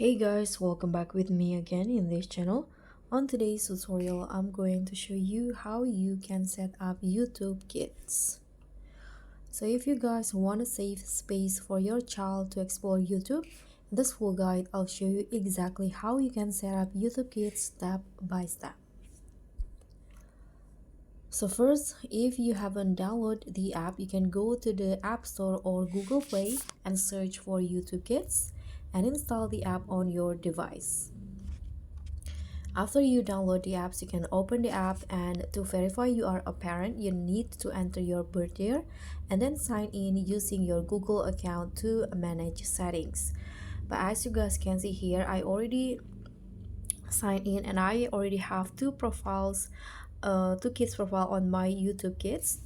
Hey guys, welcome back with me again in this channel. On today's tutorial, I'm going to show you how you can set up YouTube Kids. So if you guys want a safe space for your child to explore YouTube, in this full guide, I'll show you exactly how you can set up YouTube Kids step by step. So first, if you haven't downloaded the app, you can go to the App Store or Google Play and search for YouTube Kids and install the app on your device. After you download the apps, you can open the app, and to verify you are a parent, you need to enter your birth year and then sign in using your Google account to manage settings. But as you guys can see here, I already signed in and I already have two kids profile on my YouTube Kids.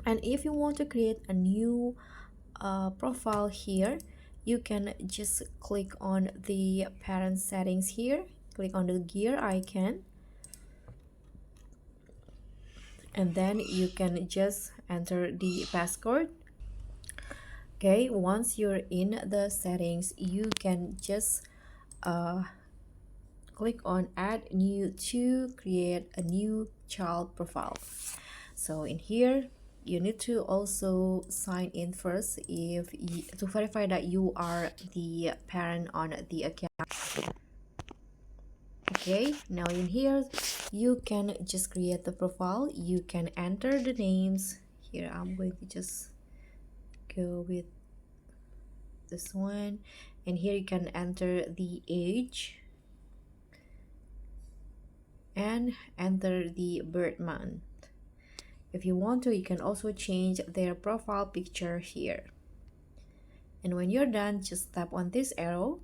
And if you want to create a new profile here, you can just click on the parent settings here, click on the gear icon, and then you can just enter the passcode. Okay, once you're in the settings, you can just click on add new to create a new child profile. So in here, you need to also sign in first to verify that you are the parent on the account. Okay, now in here you can just create the profile. You can enter the names here. I'm going to just go with this one, and here you can enter the age and enter the birth month. If you want to, you can also change their profile picture here. And when you're done, just tap on this arrow,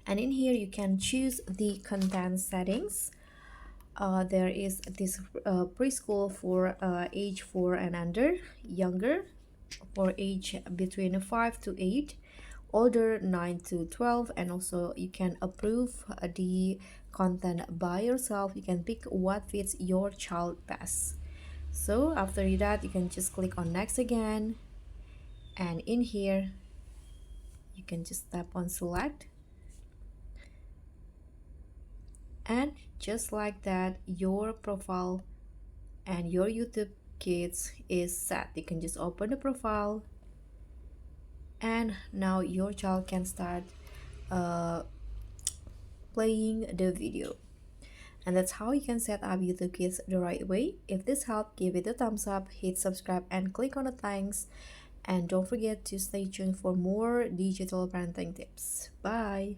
and in here you can choose the content settings. There is this preschool for age 4 and under, younger for age between 5 to 8, older 9 to 12, and also you can approve the content by yourself. You can pick what fits your child best. So after that, you can just click on next again, and in here you can just tap on select, and just like that, your profile and your YouTube Kids is set. You can just open the profile, and now your child can start playing the video. And that's how you can set up YouTube Kids the right way. If this helped, give it a thumbs up, hit subscribe, and click on the thanks. And don't forget to stay tuned for more digital parenting tips. Bye!